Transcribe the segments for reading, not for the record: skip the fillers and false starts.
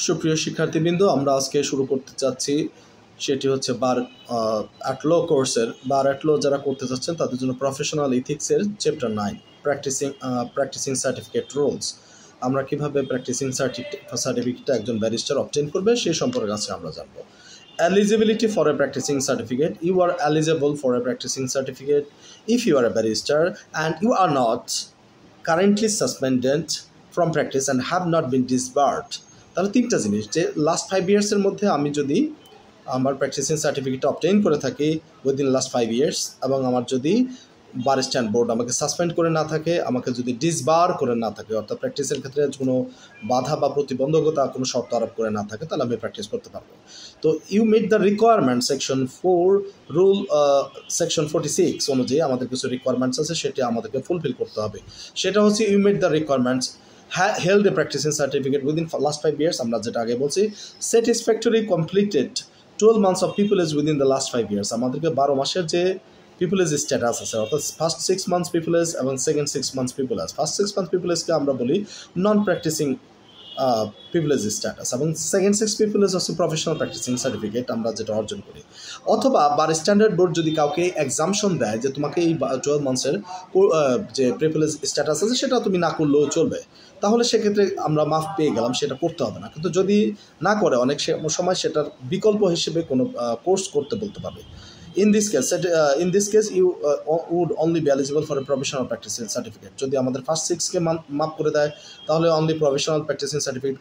সুপ্রিয় শিক্ষার্থীবৃন্দ, আমরা আজকে শুরু করতে চাচ্ছি সেটি হচ্ছে বার অ্যাট ল কোর্সের বার অ্যাট ল যারা করতে চাচ্ছেন তাদের জন্য প্রফেশনাল ইথিক্সের চ্যাপ্টার 9 প্র্যাকটিসিং সার্টিফিকেট রুলস। আমরা কিভাবে প্র্যাকটিসিং সার্টিফিকেট একজন ব্যারিস্টার অবটেইন করবে সেই সম্পর্কে আজকে আমরা জানবো। Eligibility for a practicing certificate. You are eligible for a practicing certificate if you are a barrister and you are not currently suspended from practice and have not been disbarred. তাহলে তিনটা জিনিস, যে লাস্ট 5 ইয়ার্সের মধ্যে আমি যদি আমার practising সার্টিফিকেটটা obtain করে থাকি উইদিন লাস্ট 5 ইয়ার্স, এবং আমার যদি বার স্ট্যান্ড বোর্ড আমাকে সাসপেন্ড করে না থাকে, আমাকে যদি ডিসবার করে না থাকে, অর্থাৎ প্র্যাকটিসের ক্ষেত্রে কোনো বাধা বা প্রতিবন্ধকতা কোনো শর্ত আরোপ করে না থাকে, তাহলে আমি প্র্যাকটিস করতে পারবো। তো you meet the requirement section 4 rule section 46 অনুযায়ী আমাদের কিছু রিকোয়ারমেন্টস আছে, সেটা আমাদেরকে ফুলফিল করতে হবে। সেটা হচ্ছে you meet the requirements held a practicing certificate within last 5 years, আমরা যেটা আগে বলছি, satisfactory completed 12 months of pupillage within the last 5 years। আমাদেরকে 12 মাসের যে পিপুলেজ স্ট্যাটাস আছে, অর্থাৎ ফার্স্ট 6 মান্থস পিপুলেজ এবং সেকেন্ড 6 মান্থস পিপুলেজ। ফার্স্ট 6 মান্থস পিপুলেজকে আমরা বলি নন প্র্যাকটিসিং পিপুলেজ স্ট্যাটাস, এবং সেকেন্ড 6 পিপুলেজ হচ্ছে প্রফেশনাল প্র্যাকটিসিং সার্টিফিকেট আমরা যেটা অর্জন করি। অথবা বার স্ট্যান্ডার্ড বোর্ড যদি কাউকে এক্সামশন দেয় যে তোমাকে এই 12 মান্থসের যে পিপুলেজ স্ট্যাটাস আছে সেটা তুমি না করলেও চলবে, তাহলে সেক্ষেত্রে আমরা মাফ পেয়ে গেলাম, সেটা করতে হবে না। কিন্তু যদি না করে, অনেক সময় সেটার বিকল্প হিসেবে কোনো কোর্স করতে বলতে পারবে। In this case, you would only be eligible for a provisional practicing certificate. যদি আমাদের ফার্স্ট 6কে মাপ করে দেয়, তাহলে অনলি প্রফেশনাল প্র্যাকটিসিং সার্টিফিকেট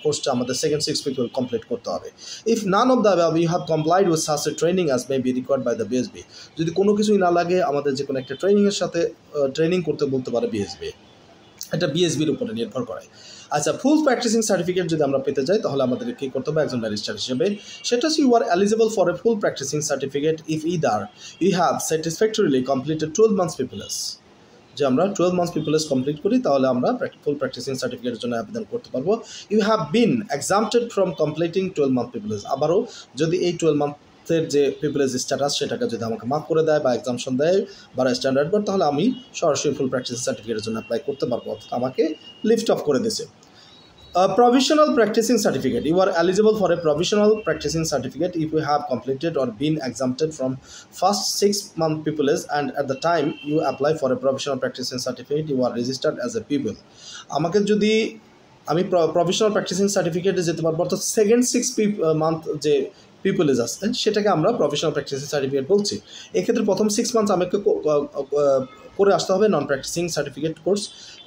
কোর্সটা আমাদের সেকেন্ড 6 পিপল কমপ্লিট করতে হবে। If none of the above you have complied with such a training as may be required by the BSB. যদি কোনো কিছুই না লাগে, আমাদের যে কোনো একটা ট্রেনিংয়ের সাথে ট্রেনিং করতে বলতে পারে বিএসবি। এটা বিএসবির উপরে নির্ভর করে। আচ্ছা, ফুল প্র্যাকটিসিং সার্টিফিকেট যদি আমরা পেতে যাই, তাহলে আমাদের কী করতে হবে একজন ব্যারিস্টার হিসেবে? সেটা হচ্ছে you are eligible for a full practising certificate if either you have satisfactorily completed 12 months pupillage. যে আমরা 12 মান্থস পিপুলেজ কমপ্লিট করি, তাহলে আমরা ফুল প্র্যাকটিসিং সার্টিফিকেটের জন্য আবেদন করতে পারবো। You have been exempted from completing 12 month pupillage. আবারও যদি এই 12 মান্থ যে পিপুলেজ স্ট্যাটাস সেটাকে যদি আমাকে মাফ করে দেয় বা এক্সামশন দেয় বা স্ট্যান্ডার্ড বোর্ড, তাহলে আমি সরাসরি ফুল প্র্যাকটিসিং সার্টিফিকেটের জন্য অ্যাপ্লাই করতে পারবো, অর্থাৎ আমাকে লিফট অফ করে দিয়েছে। Provisional practicing certificate. You are eligible for a provisional practicing certificate if you have completed or been exempted from first 6 month pupillage, and at the time you apply for a provisional practicing certificate you are registered as a pupil. আমাকে যদি আমি professional practising সার্টিফিকেটে যেতে পারবো, অর্থাৎ second 6 month যে পিপুলেজ আছে সেটাকে আমরা প্রফেশনাল প্র্যাকটিসিং সার্টিফিকেট বলছি। এক্ষেত্রে প্রথম 6 মান্থস আমাকে করে আসতে হবে নন প্র্যাকটিসিং সার্টিফিকেট কোর্স,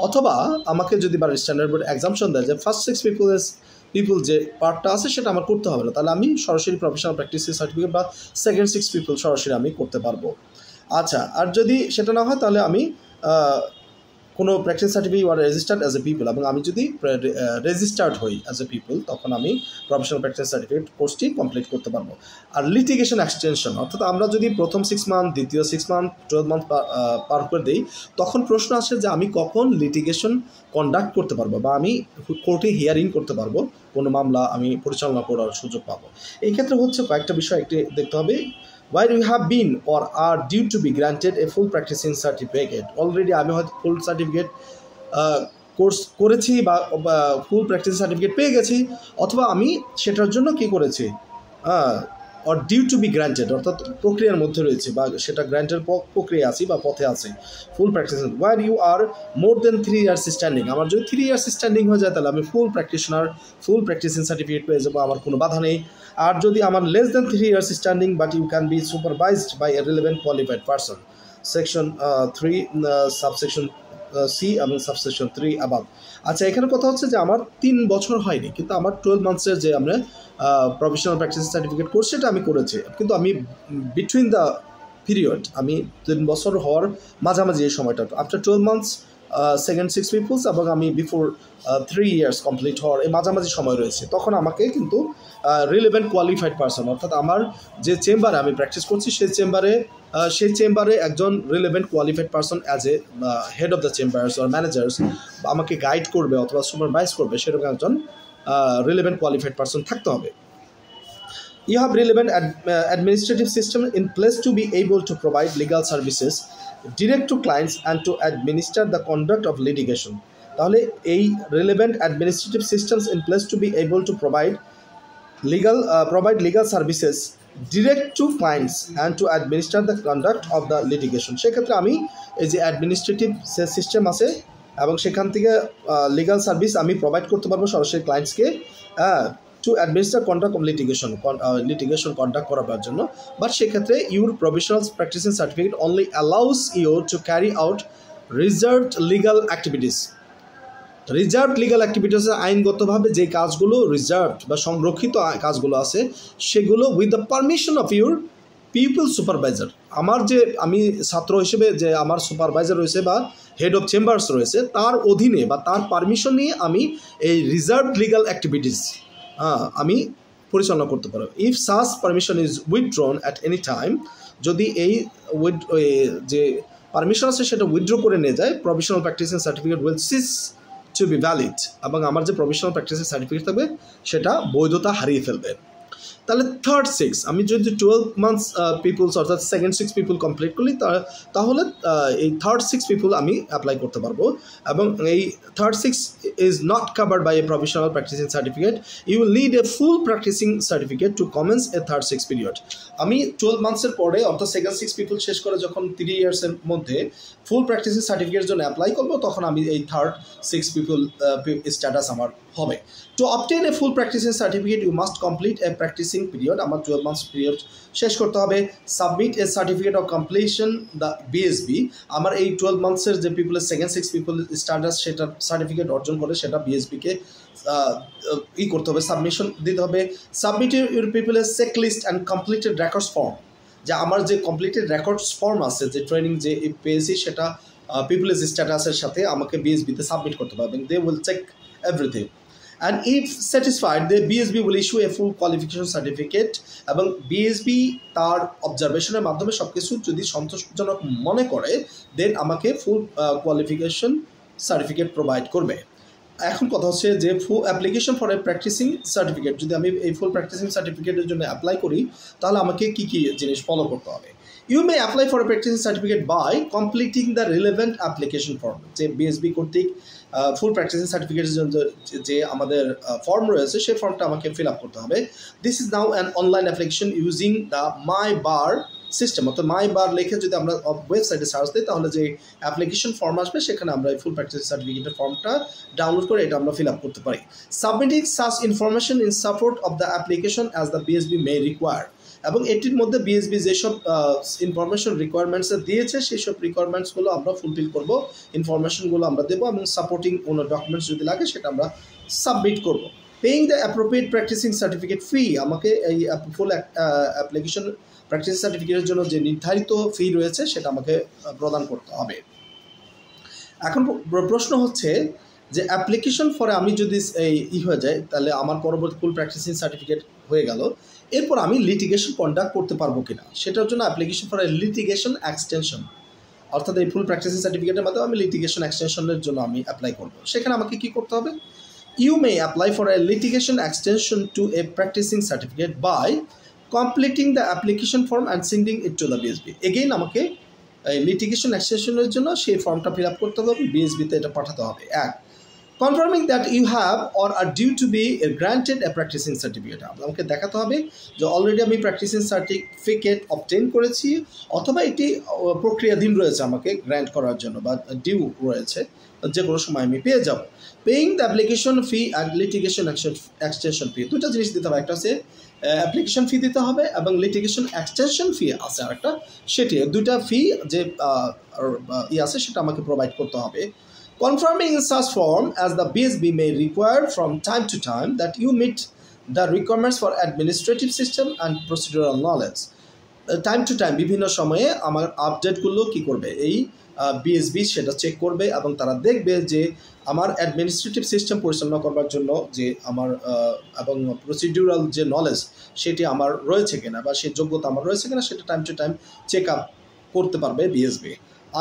অথবা আমাকে যদি বার স্ট্যান্ডার্ড বোর্ড এক্সামশন দেয় যে ফার্স্ট 6 পিপুল যে পার্টটা আছে সেটা আমার করতে হবে না, তাহলে আমি সরাসরি প্রফেশনাল প্র্যাকটিসিং সার্টিফিকেট বা সেকেন্ড 6 পিপুল সরাসরি আমি করতে পারবো। আচ্ছা, আর যদি সেটা না হয়, তাহলে আমি কোনো প্র্যাকটিস সার্টিফিকেট আর রেজিস্টার্ড অ্যাজ এ পিপল, এবং আমি যদি রেজিস্টার্ড হই অ্যাজ এ পিপল, তখন আমি প্রফেশনাল প্র্যাকটিস সার্টিফিকেট কোর্সটি কমপ্লিট করতে পারবো। আর লিটিগেশন এক্সটেনশন, অর্থাৎ আমরা যদি প্রথম 6 মান্থ, দ্বিতীয় 6 মান্থ, 12 মান্থ পার করে দিই, তখন প্রশ্ন আসে যে আমি কখন লিটিগেশন কন্ডাক্ট করতে পারবো বা আমি কোর্টে হিয়ারিং করতে পারবো, কোনো মামলা আমি পরিচালনা করার সুযোগ পাবো। এই ক্ষেত্রে হচ্ছে কয়েকটা বিষয় একটি দেখতে হবে। While you have been or are due to be granted a full practicing certificate, already আমি হয়তো ফুল সার্টিফিকেট কোর্স করেছি বা ফুল প্র্যাকটিস সার্টিফিকেট পেয়ে গেছি, অথবা আমি সেটার জন্য কী করেছি or due to be granted, অর্থাৎ প্রক্রিয়ার মধ্যে রয়েছে বা সেটা গ্র্যান্টের প্রক্রিয়া আছে বা পথে আছে ফুল practice. While you are more than 3 years standing, আমার যদি 3 years স্ট্যান্ডিং হয়ে যায়, তাহলে আমি ফুল প্র্যাকটিসিং সার্টিফিকেট পেয়ে যাবো, আমার কোনো বাধা নেই। আর যদি আমার less than 3 years standing but you can be supervised by a relevant qualified person, section 3 subsection C এবং সাবসেকশন 3 অ্যাবাভ। আচ্ছা, এখানে কথা হচ্ছে যে আমার 3 বছর হয়নি, কিন্তু আমার 12 মান্থসের যে আমরা প্রফেশনাল প্র্যাকটিস সার্টিফিকেট কোর্স সেটা আমি করেছি, কিন্তু আমি বিটুইন দ্য পিরিয়ড, আমি 3 বছর হওয়ার মাঝামাঝি এই সময়টা, আফটার 12 মান্থস সেকেন্ড 6 পিপলস, এবং আমি বিফোর 3 years কমপ্লিট হওয়ার এই মাঝামাঝি সময় রয়েছে, তখন আমাকে কিন্তু রিলেভেন্ট কোয়ালিফাইড পারসন, অর্থাৎ আমার যে চেম্বারে আমি প্র্যাকটিস করছি সেই চেম্বারে একজন relevant qualified person as a head of the chambers or managers আমাকে গাইড করবে অথবা সুপারভাইজ করবে, সেরকম একজন রিলেভেন্ট কোয়ালিফাইড পারসন থাকতে হবে। You have relevant administrative system in place to be able to provide legal services direct to clients and to administer the conduct of litigation. তাহলে এই relevant administrative systems in place to be able to provide legal services direct to clients and to administer the conduct of the litigation. সেক্ষেত্রে আমি এই যে administrative system আছে এবং সেখান থেকে লিগাল সার্ভিস আমি প্রোভাইড করতে পারবো সরাসরি ক্লায়েন্টসকে to administer conduct of litigation conduct করার জন্য। বাট সেক্ষেত্রে your professional practising certificate only allows you to carry out reserved legal activities. Reserve legal অ্যাক্টিভিটিসে আইনগতভাবে যে কাজগুলো রিজার্ভড বা সংরক্ষিত কাজগুলো আছে সেগুলো with the permission of your pupil supervisor. আমি ছাত্র হিসেবে যে আমার সুপারভাইজার রয়েছে বা হেড অফ চেম্বার্স রয়েছে তার অধীনে বা তার পারমিশন নিয়ে আমি এই রিজার্ভড লিগাল অ্যাক্টিভিটিস আমি পরিচালনা করতে পারবো। If such permission is withdrawn at any time, যদি এই যে পারমিশন আছে সেটা উইথড্র করে নিয়ে যায়, professional practising certificate will cease to be valid, এবং আমার যে প্রফেশনাল প্র্যাকটিসিং সার্টিফিকেট থাকবে সেটা বৈধতা হারিয়ে ফেলবে। তাহলে থার্ড 6 আমি যদি 12 মান্থস পিপুলস অর্থাৎ সেকেন্ড 6 পিপুল কমপ্লিট করি তাহলে এই থার্ড 6 পিপুল আমি অ্যাপ্লাই করতে পারবো। এবং এই third 6 is not covered by a professional practising certificate, you will need a full practising certificate to commence a third 6 period. আমি 12 মান্থসের পরে অর্থাৎ সেকেন্ড 6 পিপুল শেষ করে যখন 3 ইয়ার্সের মধ্যে ফুল প্র্যাকটিসিং সার্টিফিকেটের জন্য অ্যাপ্লাই করবো তখন আমি এই থার্ড 6 পিপুল স্ট্যাটাস আমার হবে। To obtain a full practicing certificate, you must complete a practicing period. আমার 12 months period শেষ করতে হবে। Submit a certificate of completion, the BSB. আমার এই 12 মান্থসের যে পিপলের সেকেন্ড 6 পিপল স্ট্যাটাস সেটা সার্টিফিকেট অর্জন করে সেটা বিএসবিকে করতে হবে, সাবমিশন দিতে হবে। Submit your people's checklist and completed records form. যে আমার যে কমপ্লিটেড রেকর্ডস ফর্ম আছে যে ট্রেনিং যে পেয়েছি সেটা পিপলের স্ট্যাটাসের সাথে আমাকে বিএসবিতে সাবমিট করতে হবে। They will check everything. And if satisfied, the BSB will issue a full qualification certificate, এবং বিএসবি তার অবজারভেশনের মাধ্যমে সব কিছু যদি সন্তোষজনক মনে করে দেন আমাকে ফুল কোয়ালিফিকেশন সার্টিফিকেট প্রোভাইড করবে। এখন কথা হচ্ছে যে full application for a practising certificate, যদি আমি এই ফুল প্র্যাকটিসিং সার্টিফিকেটের জন্য অ্যাপ্লাই করি তাহলে আমাকে কী কী জিনিস ফলো করতে হবে। You may apply for a practicing certificate by completing the relevant application form. যে বিএসবি কর্তৃক ফুল প্র্যাকটিসিং সার্টিফিকেটের জন্য যে আমাদের ফর্ম রয়েছে সেই ফর্মটা আমাকে ফিল আপ করতে হবে। This is now an online application using the my bar system, অর্থাৎ মাই বার লিখে যদি আমরা ওয়েবসাইটে সার্চ দিই তাহলে যে অ্যাপ্লিকেশন ফর্ম আসবে সেখানে আমরা ফুল প্র্যাকটিসিং সার্টিফিকেটের ফর্মটা ডাউনলোড করে এটা আমরা ফিল আপ করতে পারি। Submitting such information in support of the application as the BSB May require, এবং এটির মধ্যে বিএসবি যেসব ইনফরমেশন রিকোয়ারমেন্টস দিয়েছে সেই সব রিকোয়ারমেন্টসগুলো আমরা ফুলফিল করব, ইনফরমেশনগুলো আমরা দেবো এবং সাপোর্টিং কোনো ডকুমেন্টস যদি লাগে সেটা আমরা সাবমিট করব। Paying the appropriate practising certificate fee, আমাকে এই ফুল অ্যাপ্লিকেশন প্র্যাকটিস সার্টিফিকেটের জন্য যে নির্ধারিত ফি রয়েছে সেটা আমাকে প্রদান করতে হবে। এখন প্রশ্ন হচ্ছে যে অ্যাপ্লিকেশন ফরে আমি যদি হয়ে যায় তাহলে আমার পরবর্তী ফুল প্র্যাকটিসিং সার্টিফিকেট হয়ে গেল, এরপর আমি লিটিগেশন কন্ডাক্ট করতে পারবো কিনা সেটার জন্য অ্যাপ্লিকেশন ফর লিটিগেশন এক্সটেনশন, অর্থাৎ এই ফুল প্র্যাকটিসিং সার্টিফিকেটের মাধ্যমে আমি লিটিগেশন এক্সটেনশনের জন্য আমি অ্যাপ্লাই করবো। সেখানে আমাকে কী করতে হবে? You may apply for a litigation extension to a practising certificate by completing the application form and sending it to the BSB. Again আমাকে লিটিগেশন এক্সটেনশনের জন্য সেই ফর্মটা ফিল আপ করতে হবে, বিএসবিতে এটা পাঠাতে হবে। Confirming that you have or are due to be granted a practising certificate, আমাকে দেখাতে হবে যে অলরেডি আমি প্র্যাকটিসিং সার্টিফিকেট অবটেন করেছি অথবা এটি প্রক্রিয়াধীন রয়েছে আমাকে গ্র্যান্ট করার জন্য বা ডিউ রয়েছে, যে কোনো সময় আমি পেয়ে যাব। Paying the application fee and litigation extension fee, দুটো জিনিস দিতে হবে, একটা হচ্ছে অ্যাপ্লিকেশন ফি দিতে হবে এবং লিটিগেশন এক্সটেনশন ফি আছে আরেকটা, সেটি দুইটা ফি যে আছে সেটা আমাকে প্রোভাইড করতে হবে। Confirming in such form as the BSB may require from time to time that you meet the requirements for administrative system and procedural knowledge. Time to time বিভিন্ন সময়ে আমার আপডেটগুলো কী করবে, এই বিএসবি সেটা চেক করবে এবং তারা দেখবে যে আমার অ্যাডমিনিস্ট্রেটিভ সিস্টেম পরিচালনা করবার জন্য যে আমার এবং প্রসিডিউরাল যে নলেজ সেটি আমার রয়েছে কিনা বা সেই যোগ্যতা আমার রয়েছে কিনা সেটা time to time check up করতে পারবে বিএসবি।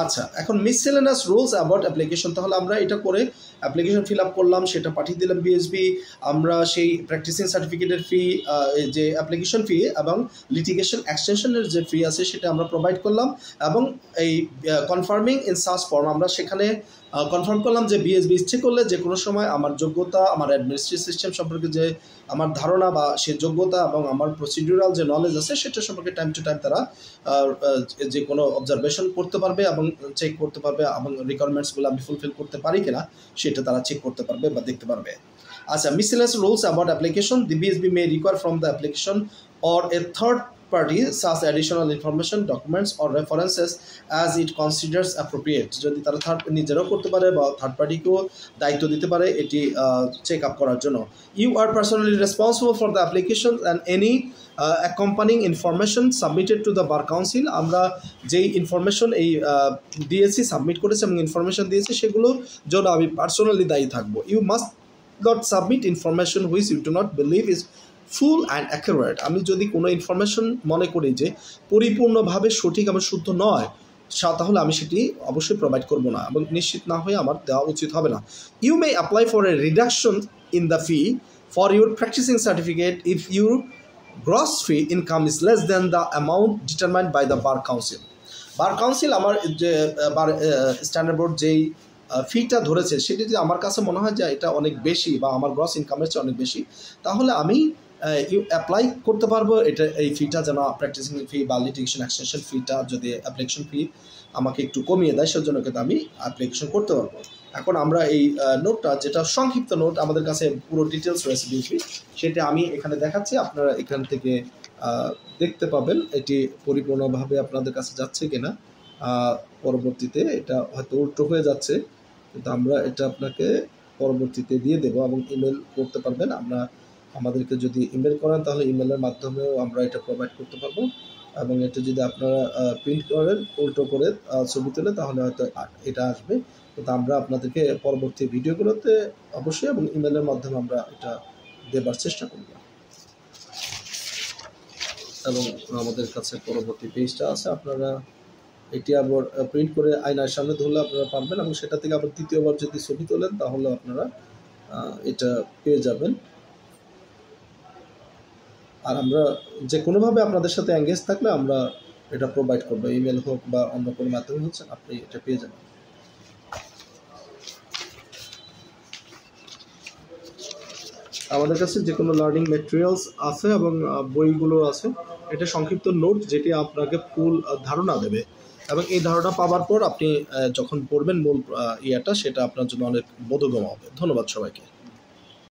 আচ্ছা, এখন মিসসেলেনাস রুলস অ্যাবাউট অ্যাপ্লিকেশন, তাহলে আমরা এটা করে অ্যাপ্লিকেশন ফিল আপ করলাম, সেটা পাঠিয়ে দিলাম বিএসবি, আমরা সেই প্র্যাকটিসিং সার্টিফিকেটের ফি যে অ্যাপ্লিকেশন ফি এবং লিটিগেশন এক্সটেনশনের যে ফি আছে সেটা আমরা প্রোভাইড করলাম এবং এই কনফার্মিং ইন সাচ ফর্ম আমরা সেখানে কনফার্ম করলাম যে বিএসবি ইচ্ছে করলে যে কোনো সময় আমার যোগ্যতা, আমার অ্যাডমিনিস্ট্রেটিভ সিস্টেম সম্পর্কে যে আমার ধারণা বা সে যোগ্যতা এবং আমার প্রসিডিউরাল যে নলেজ আছে সেটা সম্পর্কে টাইম টু টাইম তারা যে কোনো অবজারভেশন করতে পারবে এবং চেক করতে পারবে এবং রিকোয়ারমেন্টসগুলো আমি ফুলফিল করতে পারি কিনা সেটা তারা চেক করতে পারবে বা দেখতে পারবে। আচ্ছা, miscellaneous rules about application. The BSB may require from the application or a third party such additional information, documents or references as it considers appropriate. যদি তারা নিজেরাও করতে পারে বা থার্ড পার্টিকেও দায়িত্ব দিতে পারে এটি চেক আপ করার জন্য। You are personally responsible for the application and any accompanying information submitted to the bar council. আমরা যেই ইনফরমেশন এই দিয়েছি, সাবমিট করেছি এবং ইনফরমেশন দিয়েছি সেগুলোর জন্য আমি পার্সোনালি দায়ী থাকবো। You must not submit information which you do not believe is full and accurate. আমি যদি কোনো ইনফরমেশন মনে করি যে পরিপূর্ণভাবে সঠিক এবং শুদ্ধ নয়, তাহলে আমি সেটি অবশ্যই প্রোভাইড করব না এবং নিশ্চিত না হয়ে আমার দেওয়া উচিত হবে না। You may apply for a reduction in the fee for your practising certificate if your gross fee income is less than the amount determined by the Bar Council. Bar Council আমার যে বার স্ট্যান্ডার্ড বোর্ড যেই ফিটা ধরেছে সেটি যদি আমার কাছে মনে হয় যে এটা অনেক বেশি বা আমার গ্রস ইনকামের চেয়ে অনেক বেশি, তাহলে আমি অ্যাপ্লাই করতে পারবো এটা এই ফিটা যেন প্র্যাকটিসিং ফি বা লিটিগেশন এক্সটেনশন ফিটা যদি অ্যাপ্লিকেশন ফি আমাকে একটু কমিয়ে দেয় সেজন্য কিন্তু আমি অ্যাপ্লিকেশন করতে পারবো। এখন আমরা এই নোটটা, যেটা সংক্ষিপ্ত নোট, আমাদের কাছে পুরো ডিটেলস রয়েছে বিএসবি, সেটা আমি এখানে দেখাচ্ছি, আপনারা এখান থেকে দেখতে পাবেন এটি পরিপূর্ণভাবে আপনাদের কাছে যাচ্ছে কিনা। পরবর্তীতে এটা হয়তো উল্টো হয়ে যাচ্ছে, কিন্তু আমরা এটা আপনাকে পরবর্তীতে দিয়ে দেবো এবং ইমেল করতে পারবেন। আমাদেরকে যদি ইমেল করেন তাহলে ইমেলের মাধ্যমেও আমরা এটা প্রোভাইড করতে পারবো এবং এটা যদি আপনারা প্রিন্ট করেন উল্টো করে ছবি তুলে তাহলে হয়তো এটা আসবে, কিন্তু আমরা আপনাদেরকে পরবর্তী ভিডিওগুলোতে অবশ্যই এবং ইমেলের মাধ্যমে আমরা এটা দেবার চেষ্টা করব। এবং আমাদের কাছে পরবর্তী পেজটা আছে, আপনারা এটি আবার প্রিন্ট করে আয়নার সামনে ধরলে আপনারা পারবেন এবং সেটা থেকে আবার দ্বিতীয়বার যদি ছবি তোলেন তাহলে আপনারা এটা পেয়ে যাবেন। আর আমরা যে কোনোভাবে আপনাদের সাথে এঙ্গেজ থাকলে আমরা এটা প্রোভাইড করবো, ইমেল হোক বা অন্য কোনো মাধ্যমে হচ্ছে, আপনি এটা পেয়ে যাবেন। আমাদের কাছে যে কোনো লার্নিং ম্যাটেরিয়ালস আছে এবং বইগুলো আছে। এটা সংক্ষিপ্ত নোট যেটি আপনাকে ফুল ধারণা দেবে এবং এই ধারণা পাওয়ার পর আপনি যখন পড়বেন মূল সেটা আপনার জন্য অনেক বোধগম্য হবে। ধন্যবাদ সবাইকে।